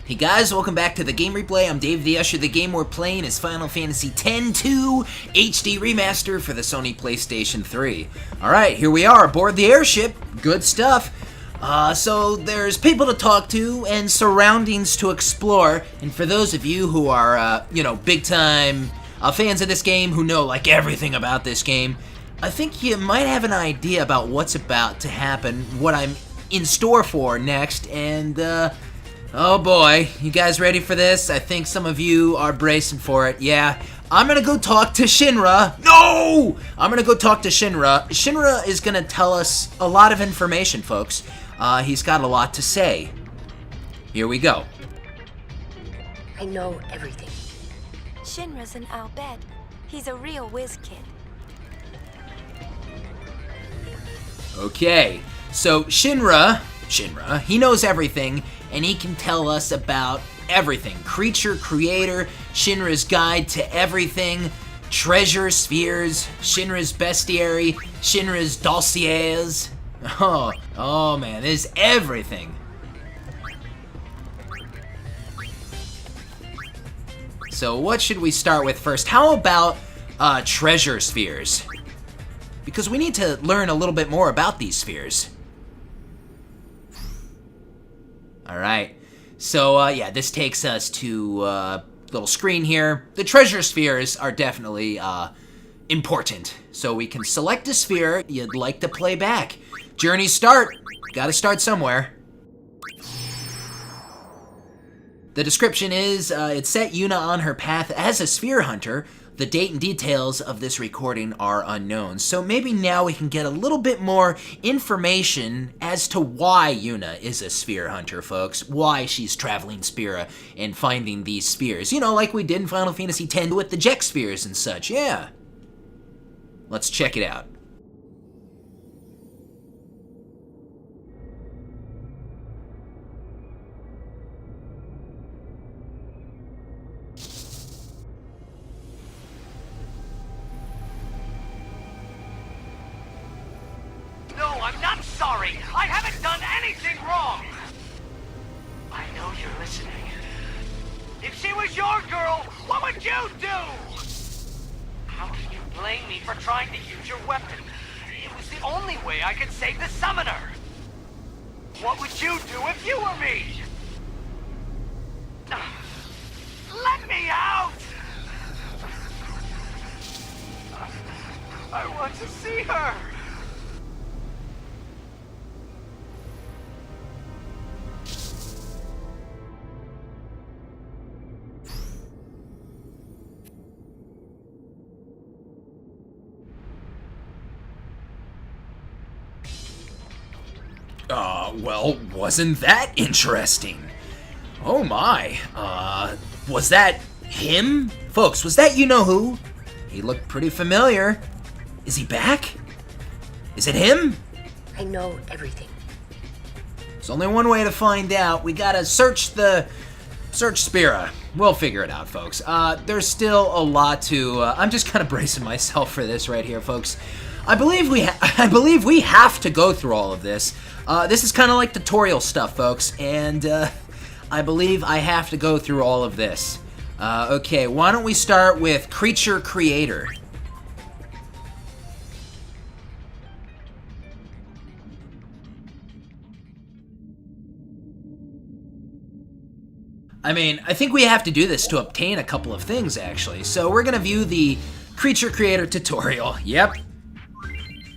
Hey guys, welcome back to the Game Replay. I'm DavetheUsher. The game we're playing is Final Fantasy X-2 HD Remaster for the Sony PlayStation 3. Alright, here we are aboard the Airship. Good stuff. So there's people to talk to and surroundings to explore. And for those of you who are, big time fans of this game, who know like everything about this game, I think you might have an idea about what's about to happen, what I'm in store for next, and oh boy, you guys ready for this? I think some of you are bracing for it. Yeah, I'm gonna go talk to Shinra. No! I'm gonna go talk to Shinra. Shinra is gonna tell us a lot of information, folks. He's got a lot to say. Here we go. I know everything. Shinra's in our bed. He's a real whiz kid. Okay, so Shinra, he knows everything, and he can tell us about everything. Creature Creator, Shinra's Guide to Everything, Treasure Spheres, Shinra's Bestiary, Shinra's Dossiers. Oh man, this is everything. So what should we start with first? How about Treasure Spheres? Because we need to learn a little bit more about these spheres. Alright, so yeah, this takes us to a little screen here. The treasure spheres are definitely important. So we can select a sphere you'd like to play back. Journey start. Gotta start somewhere. The description is, it set Yuna on her path as a sphere hunter. The date and details of this recording are unknown, so maybe now we can get a little bit more information as to why Yuna is a sphere hunter, folks. Why she's traveling Spira and finding these spheres. You know, like we did in Final Fantasy X with the Jex spheres and such, yeah. Let's check it out. Sorry, I haven't done anything wrong! I know you're listening. If she was your girl, what would you do? How can you blame me for trying to use your weapon? It was the only way I could save the summoner! What would you do if you were me? Let me out! I want to see her! Well, wasn't that interesting? Oh my, was that him? Folks, was that you-know-who? He looked pretty familiar. Is he back? Is it him? I know everything. There's only one way to find out. We gotta search Spira. We'll figure it out, folks. There's still a lot to, I'm just kind of bracing myself for this right here, folks. I believe we have to go through all of this. This is kind of like tutorial stuff, folks, and I believe I have to go through all of this. Okay, why don't we start with Creature Creator? I mean, I think we have to do this to obtain a couple of things, actually. So we're gonna view the Creature Creator tutorial. Yep.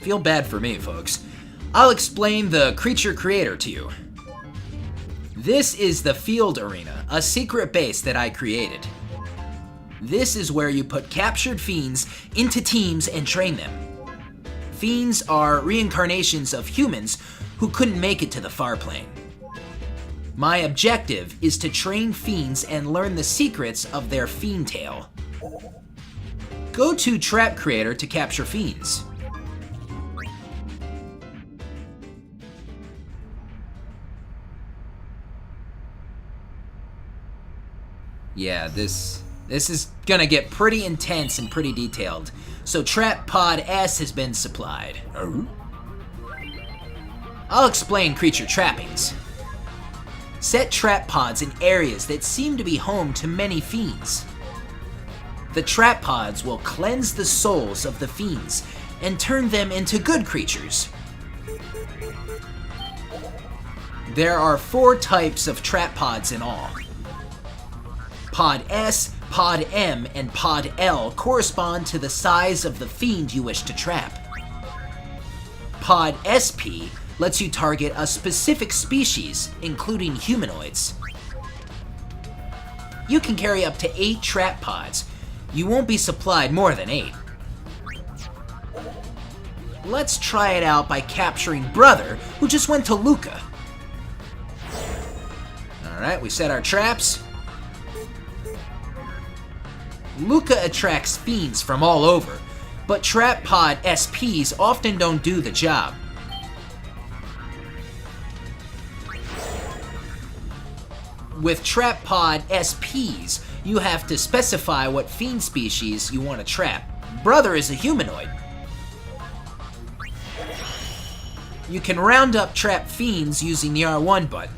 Feel bad for me, folks. I'll explain the Creature Creator to you. This is the Fiend Arena, a secret base that I created. This is where you put captured fiends into teams and train them. Fiends are reincarnations of humans who couldn't make it to the far plane. My objective is to train fiends and learn the secrets of their fiend tale. Go to Trap Creator to capture fiends. Yeah, this is gonna get pretty intense and pretty detailed. So Trap Pod S has been supplied. I'll explain creature trappings. Set trap pods in areas that seem to be home to many fiends. The trap pods will cleanse the souls of the fiends and turn them into good creatures. There are 4 types of trap pods in all. Pod S, Pod M, and Pod L correspond to the size of the fiend you wish to trap. Pod SP lets you target a specific species, including humanoids. You can carry up to 8 trap pods. You won't be supplied more than 8. Let's try it out by capturing Brother, who just went to Luca. Alright, we set our traps. Luca attracts fiends from all over, but trap pod SPs often don't do the job. With trap pod SPs, you have to specify what fiend species you want to trap. Brother is a humanoid. You can round up trap fiends using the R1 button.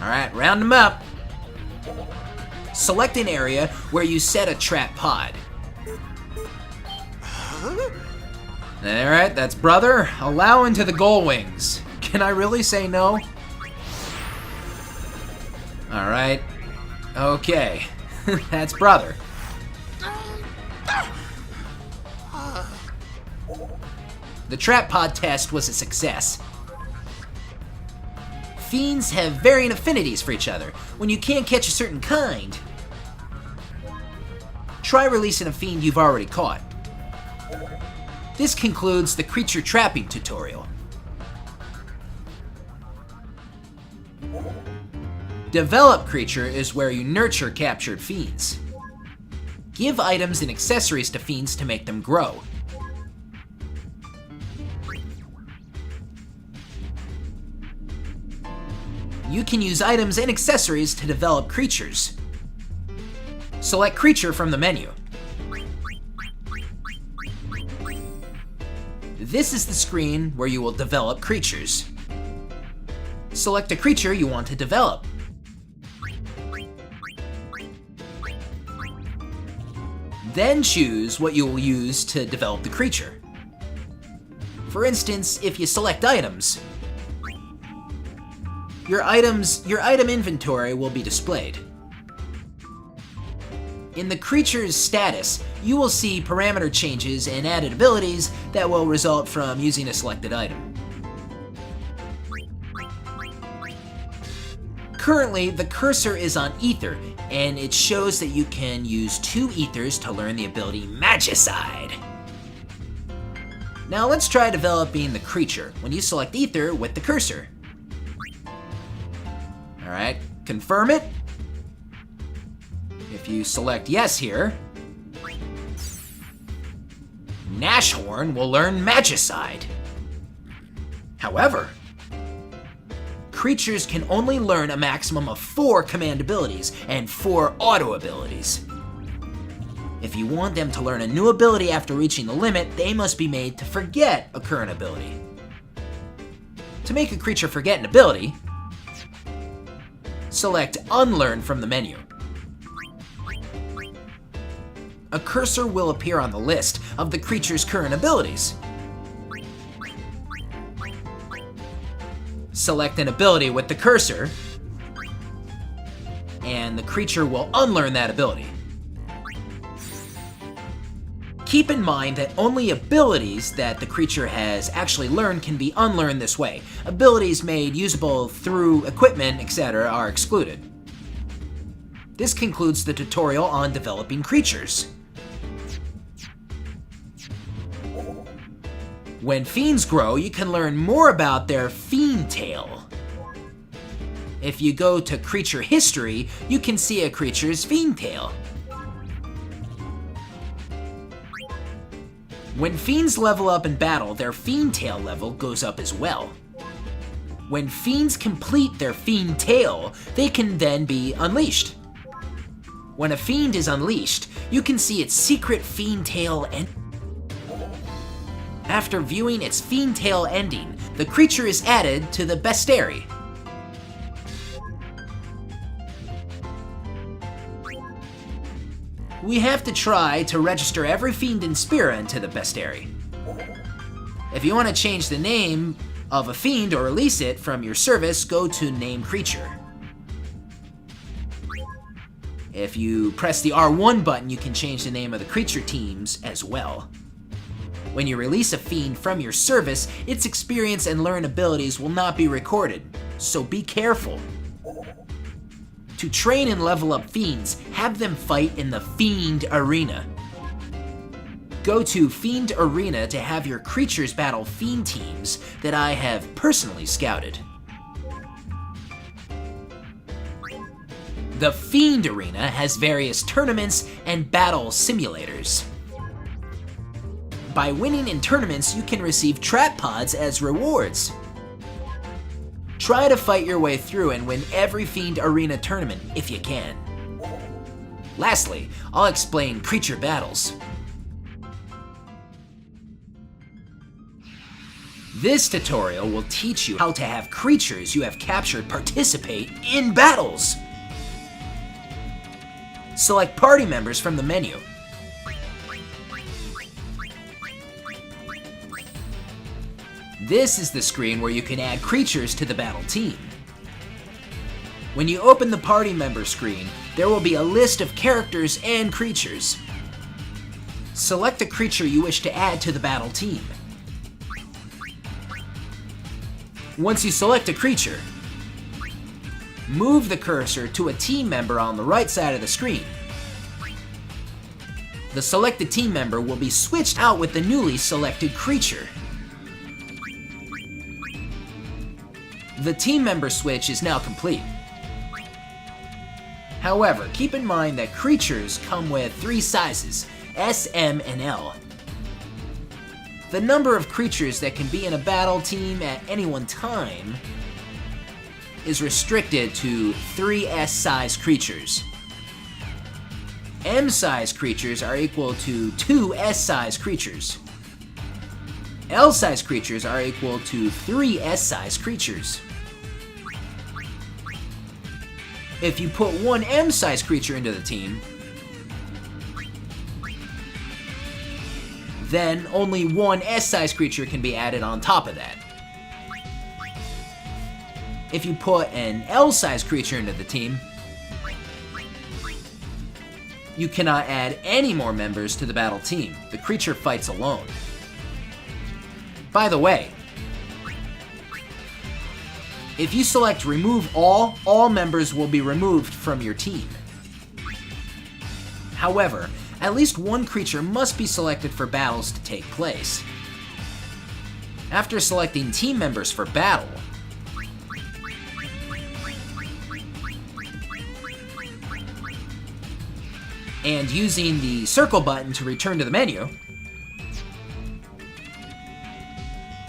Alright, round them up. Select an area where you set a trap pod. Alright, that's Brother. Allow into the goal wings. Can I really say no? Alright. Okay. That's Brother. The trap pod test was a success. Fiends have varying affinities for each other. When you can't catch a certain kind, try releasing a fiend you've already caught. This concludes the creature trapping tutorial. Develop creature is where you nurture captured fiends. Give items and accessories to fiends to make them grow. You can use items and accessories to develop creatures. Select creature from the menu. This is the screen where you will develop creatures. Select a creature you want to develop. Then choose what you will use to develop the creature. For instance, if you select items, your item inventory will be displayed. In the creature's status, you will see parameter changes and added abilities that will result from using a selected item. Currently, the cursor is on Ether, and it shows that you can use 2 Ethers to learn the ability Magicide. Now let's try developing the creature when you select Ether with the cursor. Alright, confirm it. If you select yes here, Nashorn will learn Magicide. However, creatures can only learn a maximum of 4 command abilities and 4 auto abilities. If you want them to learn a new ability after reaching the limit, they must be made to forget a current ability. To make a creature forget an ability, select Unlearn from the menu. A cursor will appear on the list of the creature's current abilities. Select an ability with the cursor, and the creature will unlearn that ability. Keep in mind that only abilities that the creature has actually learned can be unlearned this way. Abilities made usable through equipment, etc. are excluded. This concludes the tutorial on developing creatures. When fiends grow, you can learn more about their fiend tail. If you go to Creature History, you can see a creature's fiend tail. When fiends level up in battle, their fiend tail level goes up as well. When fiends complete their fiend tail, they can then be unleashed. When a fiend is unleashed, you can see its secret fiend tail and After viewing its Fiend Tail ending, the creature is added to the bestiary. We have to try to register every Fiend and Spira into the bestiary. If you want to change the name of a Fiend or release it from your service, go to Name Creature. If you press the R1 button, you can change the name of the creature teams as well. When you release a Fiend from your service, its experience and learn abilities will not be recorded, so be careful. To train and level up Fiends, have them fight in the Fiend Arena. Go to Fiend Arena to have your creatures battle Fiend teams that I have personally scouted. The Fiend Arena has various tournaments and battle simulators. By winning in tournaments, you can receive trap pods as rewards. Try to fight your way through and win every Fiend Arena tournament if you can. Lastly, I'll explain creature battles. This tutorial will teach you how to have creatures you have captured participate in battles. Select party members from the menu. This is the screen where you can add creatures to the battle team. When you open the party member screen, there will be a list of characters and creatures. Select a creature you wish to add to the battle team. Once you select a creature, move the cursor to a team member on the right side of the screen. The selected team member will be switched out with the newly selected creature. The team member switch is now complete. However, keep in mind that creatures come with 3 sizes, S, M, and L. The number of creatures that can be in a battle team at any one time is restricted to 3 S-size creatures. M-size creatures are equal to 2 S-size creatures. L-size creatures are equal to 3 S-size creatures. If you put 1 M-size creature into the team, then only 1 S-size creature can be added on top of that. If you put an L-size creature into the team, you cannot add any more members to the battle team. The creature fights alone. By the way, if you select Remove all members will be removed from your team. However, at least 1 creature must be selected for battles to take place. After selecting team members for battle, and using the circle button to return to the menu,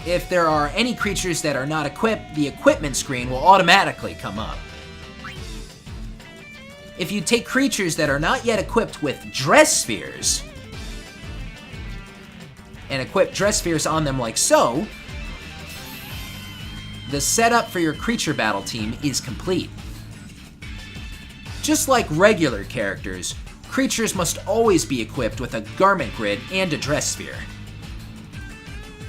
if there are any creatures that are not equipped, the equipment screen will automatically come up. If you take creatures that are not yet equipped with dress spheres, and equip dress spheres on them like so, the setup for your creature battle team is complete. Just like regular characters, creatures must always be equipped with a garment grid and a dress sphere.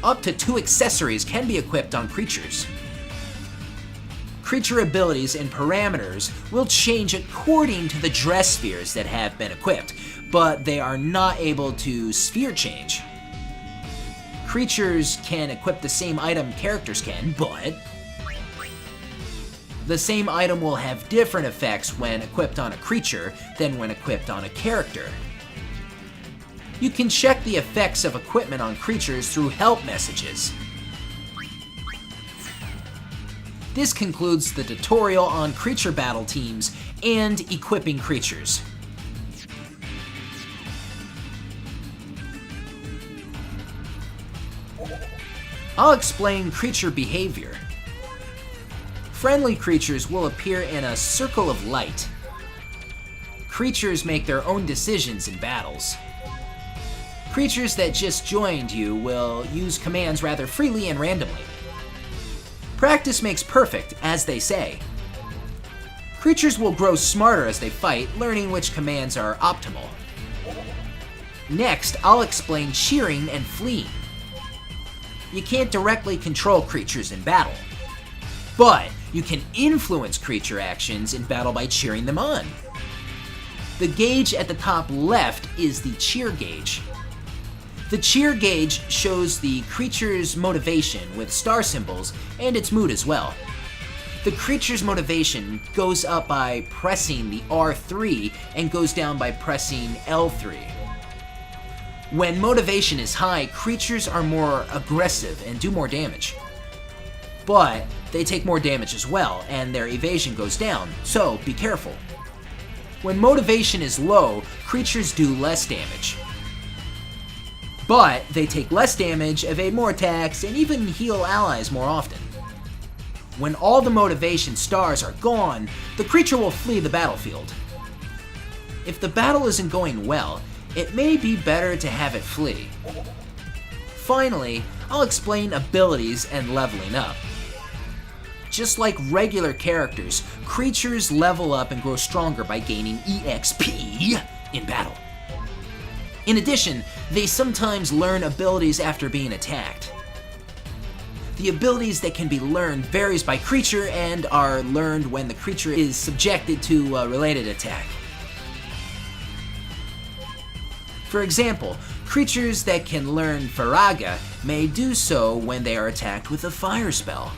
Up to 2 accessories can be equipped on creatures. Creature abilities and parameters will change according to the dress spheres that have been equipped, but they are not able to sphere change. Creatures can equip the same item characters can, but the same item will have different effects when equipped on a creature than when equipped on a character. You can check the effects of equipment on creatures through help messages. This concludes the tutorial on creature battle teams and equipping creatures. I'll explain creature behavior. Friendly creatures will appear in a circle of light. Creatures make their own decisions in battles. Creatures that just joined you will use commands rather freely and randomly. Practice makes perfect, as they say. Creatures will grow smarter as they fight, learning which commands are optimal. Next, I'll explain cheering and fleeing. You can't directly control creatures in battle, but you can influence creature actions in battle by cheering them on. The gauge at the top left is the cheer gauge. The cheer gauge shows the creature's motivation with star symbols and its mood as well. The creature's motivation goes up by pressing the R3 and goes down by pressing L3. When motivation is high, creatures are more aggressive and do more damage. But they take more damage as well, and their evasion goes down, so be careful. When motivation is low, creatures do less damage. But they take less damage, evade more attacks, and even heal allies more often. When all the motivation stars are gone, the creature will flee the battlefield. If the battle isn't going well, it may be better to have it flee. Finally, I'll explain abilities and leveling up. Just like regular characters, creatures level up and grow stronger by gaining EXP in battle. In addition, they sometimes learn abilities after being attacked. The abilities that can be learned varies by creature and are learned when the creature is subjected to a related attack. For example, creatures that can learn Faraga may do so when they are attacked with a fire spell.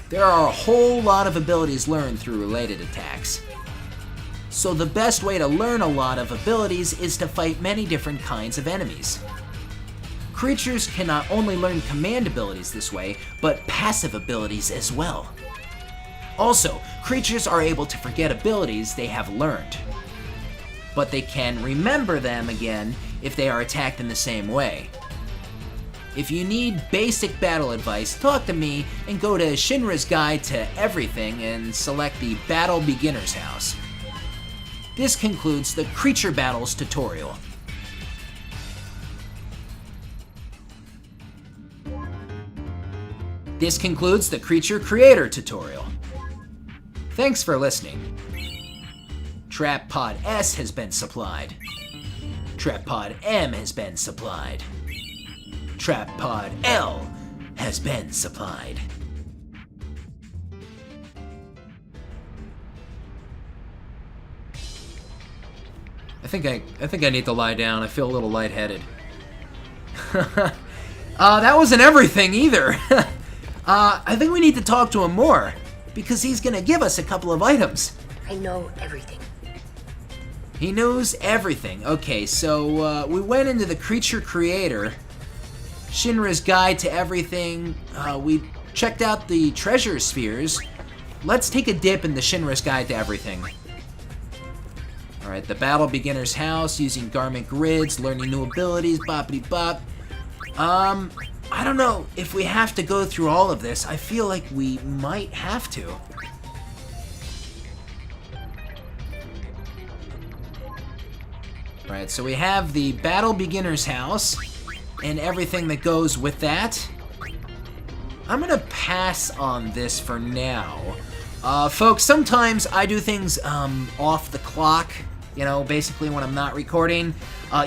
There are a whole lot of abilities learned through related attacks. So the best way to learn a lot of abilities is to fight many different kinds of enemies. Creatures can not only learn command abilities this way, but passive abilities as well. Also, creatures are able to forget abilities they have learned, but they can remember them again if they are attacked in the same way. If you need basic battle advice, talk to me and go to Shinra's Guide to Everything and select the Battle Beginner's House. This concludes the Creature Battles tutorial. This concludes the Creature Creator tutorial. Thanks for listening. Trap Pod S has been supplied. Trap Pod M has been supplied. Trap Pod L has been supplied. I think I need to lie down. I feel a little lightheaded. That wasn't everything either. I think we need to talk to him more, because he's gonna give us a couple of items. I know everything. He knows everything. Okay, so we went into the Creature Creator, Shinra's Guide to Everything. We checked out the treasure spheres. Let's take a dip in the Shinra's Guide to Everything. Alright, the Battle Beginner's House, using garment grids, learning new abilities, boppity bop. I don't know if we have to go through all of this. I feel like we might have to. Alright, so we have the Battle Beginner's House and everything that goes with that. I'm gonna pass on this for now. Folks, sometimes I do things off the clock, you know, basically when I'm not recording.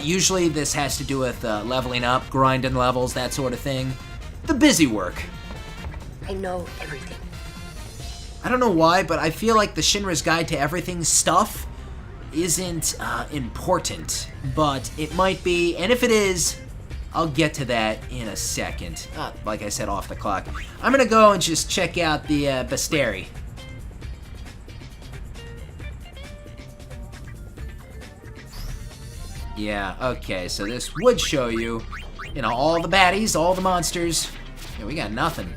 Usually this has to do with leveling up, grinding levels, that sort of thing. The busy work. I know everything. I don't know why, but I feel like the Shinra's Guide to Everything stuff isn't important, but it might be, and if it is, I'll get to that in a second. Like I said, off the clock. I'm gonna go and just check out the bestiary. Yeah, okay, so this would show you, you know, all the baddies, all the monsters. Yeah, we got nothing.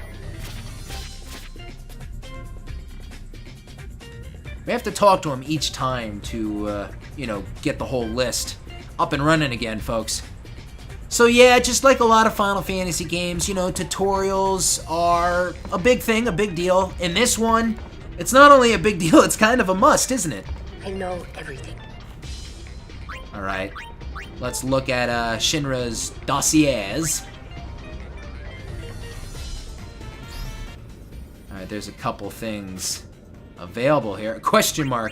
We have to talk to him each time to, you know, get the whole list up and running again, folks. So yeah, just like a lot of Final Fantasy games, you know, tutorials are a big thing, a big deal. In this one, it's not only a big deal, it's kind of a must, isn't it? I know everything. Alright. let's look at Shinra's Dossiers. Alright, there's a couple things available here. Question mark.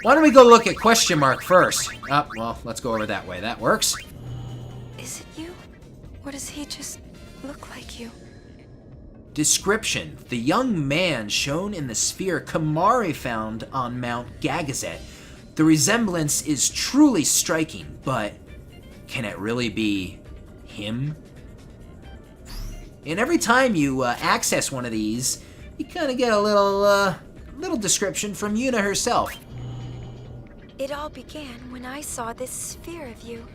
Why don't we go look at question mark first? Oh, well, let's go over that way. That works. Is it you? Or does he just look like you? Description. The young man shown in the sphere Kamari found on Mount Gagazet. The resemblance is truly striking, but can it really be him? And every time you access one of these, you kind of get a little description from Yuna herself. It all began when I saw this sphere of you.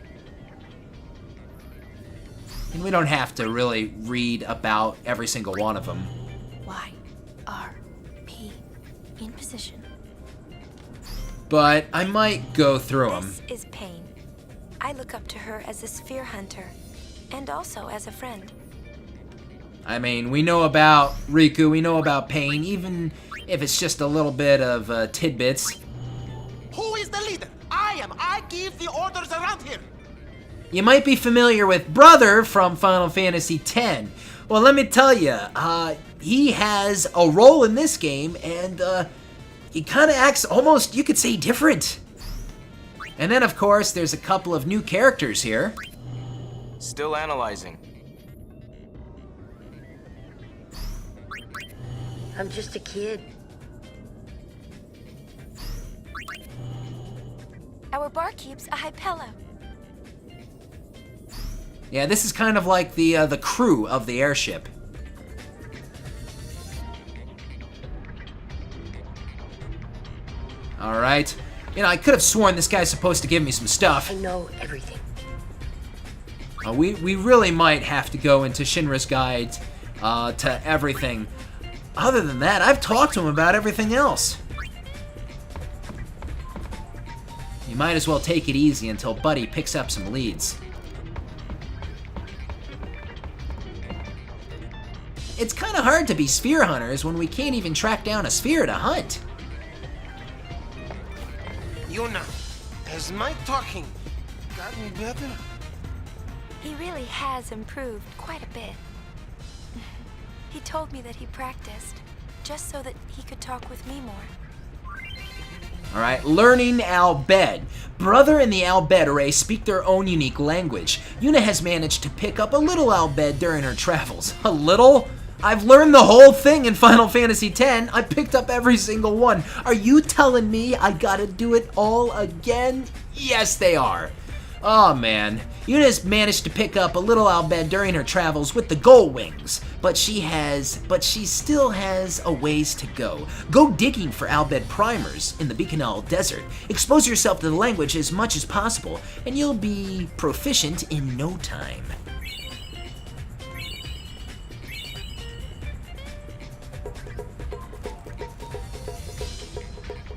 And we don't have to really read about every single one of them. Y, R, P, in position. But I might go through them. This is Pain. I look up to her as a sphere hunter, and also as a friend. I mean, we know about Riku, we know about Pain, even if it's just a little bit of tidbits. Who is the leader? I am. I give the orders around here. You might be familiar with Brother from Final Fantasy X. Well, let me tell you, he has a role in this game, and he kind of acts almost, you could say, different. And then, of course, there's a couple of new characters here. Still analyzing. I'm just a kid. Our barkeep's a Hypello. Yeah, this is kind of like the crew of the airship. All right. You know, I could have sworn this guy's supposed to give me some stuff. I know everything. We really might have to go into Shinra's guide to everything. Other than that, I've talked to him about everything else. You might as well take it easy until Buddy picks up some leads. It's kind of hard to be sphere hunters when we can't even track down a sphere to hunt. Yuna, has my talking gotten better? He really has improved quite a bit. He told me that he practiced, just so that he could talk with me more. Alright, learning Albed. Brother and the Albed array speak their own unique language. Yuna has managed to pick up a little Albed during her travels. A little? I've learned the whole thing in Final Fantasy X. I picked up every single one. Are you telling me I gotta do it all again? Yes, they are. Oh man, Yuna's managed to pick up a little Albed during her travels with the Gull Wings, but she still has a ways to go. Go digging for Albed primers in the Bikanal Desert. Expose yourself to the language as much as possible, and you'll be proficient in no time.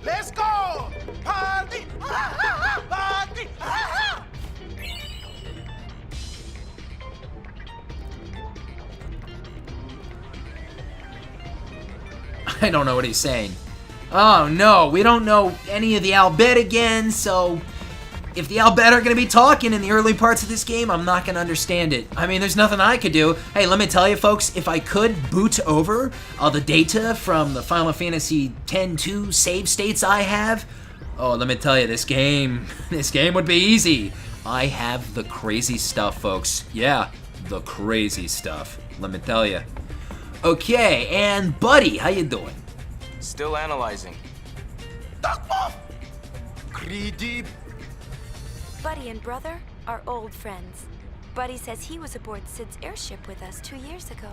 Let's go! Party! Party! I don't know what he's saying. Oh no, we don't know any of the Albed again, so if the Albed are going to be talking in the early parts of this game, I'm not going to understand it. I mean, there's nothing I could do. Hey, let me tell you folks, if I could boot over all the data from the Final Fantasy X-2 save states I have, oh, let me tell you, this game would be easy. I have the crazy stuff, folks. Yeah, the crazy stuff. Let me tell you. Okay, and Buddy, how you doing? Still analyzing. Duck off! Greedy. Buddy and Brother are old friends. Buddy says he was aboard Sid's airship with us 2 years ago.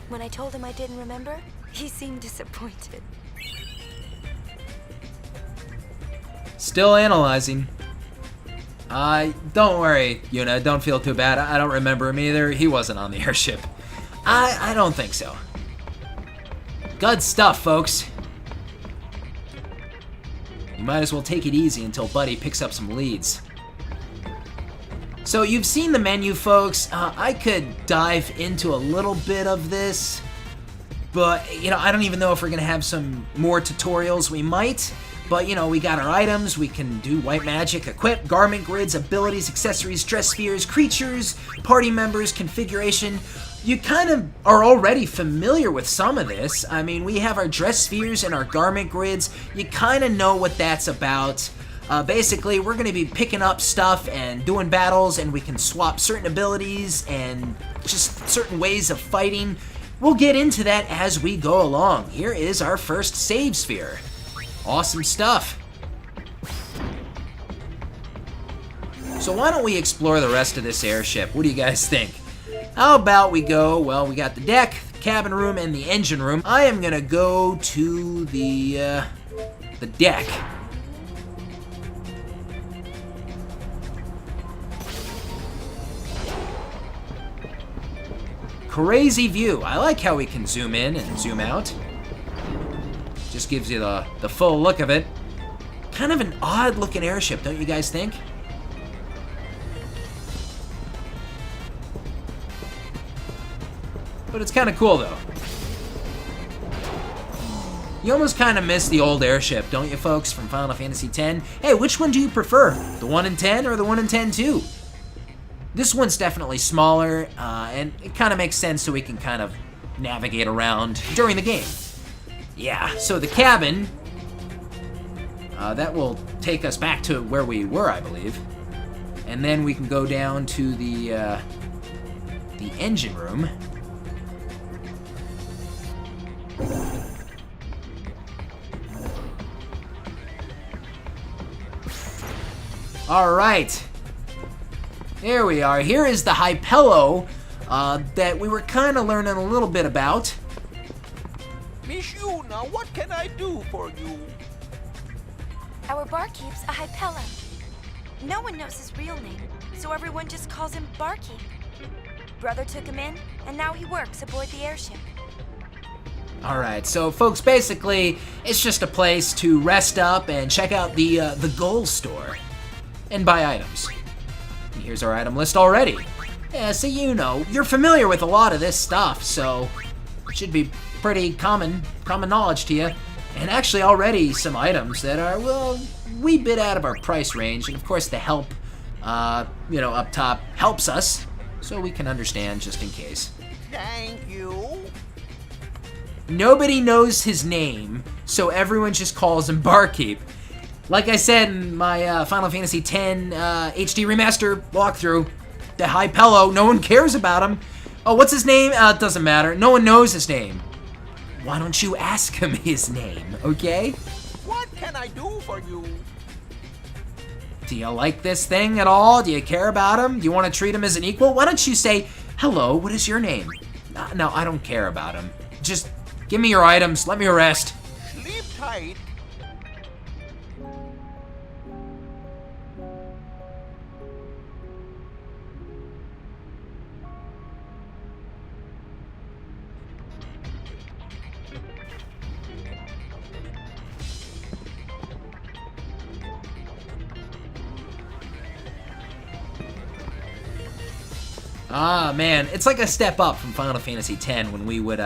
When I told him I didn't remember, he seemed disappointed. Still analyzing. Don't worry, Yuna, don't feel too bad. I don't remember him either. He wasn't on the airship. I don't think so. Good stuff, folks. You might as well take it easy until Buddy picks up some leads. So you've seen the menu, folks. I could dive into a little bit of this, but you know, I don't even know if we're gonna have some more tutorials. We might, But, you know, we got our items, we can do white magic, equip, garment grids, abilities, accessories, dress spheres, creatures, party members, configuration. You kind of are already familiar with some of this. I mean, we have our dress spheres and our garment grids. You kind of know what that's about. Basically, we're going to be picking up stuff and doing battles, and we can swap certain abilities and just certain ways of fighting. We'll get into that as we go along. Here is our first save sphere. Awesome stuff. So why don't we explore the rest of this airship? What do you guys think? How about we go, well, we got the deck, the cabin room, and the engine room. I am gonna go to the deck. Crazy view. I like how we can zoom in and zoom out. Just gives you the full look of it. Kind of an odd looking airship, don't you guys think? But it's kind of cool though. You almost kind of miss the old airship, don't you folks, from Final Fantasy X? Hey, which one do you prefer? The one in 10 or the one in 10-2? This one's definitely smaller, and it kind of makes sense so we can kind of navigate around during the game. Yeah, so the cabin, that will take us back to where we were, I believe. And then we can go down to the engine room. All right. There we are. Here is the Hypello that we were kind of learning a little bit about. Miss Yuna, what can I do for you? Our barkeep's a Hypello. No one knows his real name, so everyone just calls him Barkeep. Brother took him in, and now he works aboard the airship. Alright, so folks, basically, it's just a place to rest up and check out the gold store and buy items. And here's our item list already. Yeah, so you know, you're familiar with a lot of this stuff, so it should be pretty common knowledge to you. And actually already some items that are, well, wee bit out of our price range, and of course the help, you know, up top helps us, so we can understand just in case. Thank you. Nobody knows his name, so everyone just calls him Barkeep. Like I said in my Final Fantasy X HD Remaster walkthrough, the Hypello, no one cares about him. Oh, what's his name? It doesn't matter. No one knows his name. Why don't you ask him his name, okay? What can I do for you? Do you like this thing at all? Do you care about him? Do you want to treat him as an equal? Why don't you say, hello, what is your name? No, I don't care about him. Just give me your items, let me rest. Sleep tight. Ah, man, it's like a step up from Final Fantasy X when we would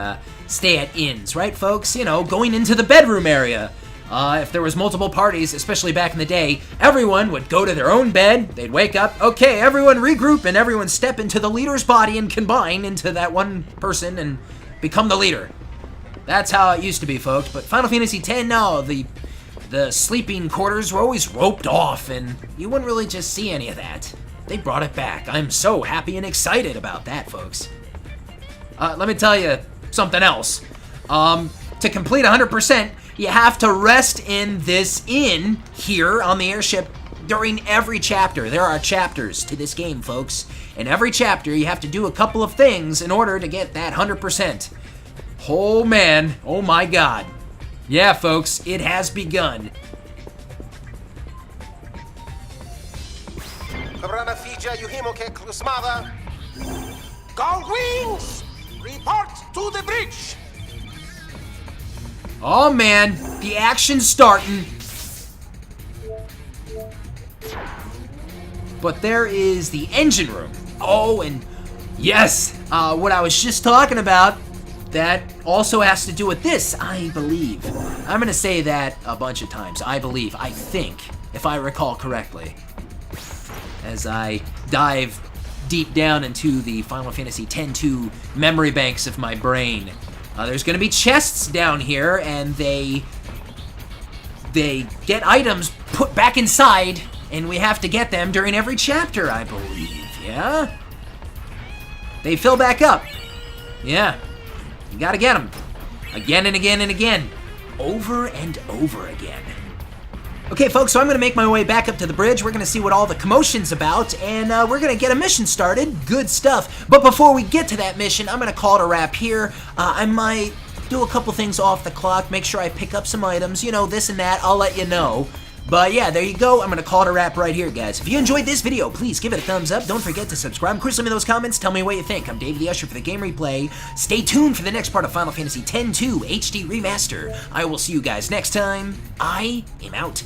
stay at inns, right, folks? You know, going into the bedroom area. If there was multiple parties, especially back in the day, everyone would go to their own bed, they'd wake up, okay, everyone regroup, and everyone step into the leader's body and combine into that one person and become the leader. That's how it used to be, folks, but Final Fantasy X, no, the sleeping quarters were always roped off, and you wouldn't really just see any of that. They brought it back. I'm so happy and excited about that, folks. Let me tell you something else. To complete 100%, you have to rest in this inn here on the airship during every chapter. There are chapters to this game, folks. In every chapter, you have to do a couple of things in order to get that 100%. Oh, man. Oh, my God. Yeah, folks, it has begun. Go wings! Report to the bridge! Oh man, the action's starting. But there is the engine room. Oh, and yes, what I was just talking about, that also has to do with this, I believe. I'm gonna say that a bunch of times. I believe, I think, if I recall correctly. As I dive deep down into the Final Fantasy X-2 memory banks of my brain. There's gonna be chests down here, and they get items put back inside, and we have to get them during every chapter, I believe, yeah? They fill back up. Yeah. You gotta get them. Again and again and again. Over and over again. Okay, folks, so I'm gonna make my way back up to the bridge. We're gonna see what all the commotion's about, and we're gonna get a mission started. Good stuff. But before we get to that mission, I'm gonna call it a wrap here. I might do a couple things off the clock, make sure I pick up some items, you know, this and that. I'll let you know. But yeah, there you go. I'm gonna call it a wrap right here, guys. If you enjoyed this video, please give it a thumbs up. Don't forget to subscribe. Of course, let me know those comments. Tell me what you think. I'm DavetheUsher for the Game Replay. Stay tuned for the next part of Final Fantasy X-2 HD Remaster. I will see you guys next time. I am out.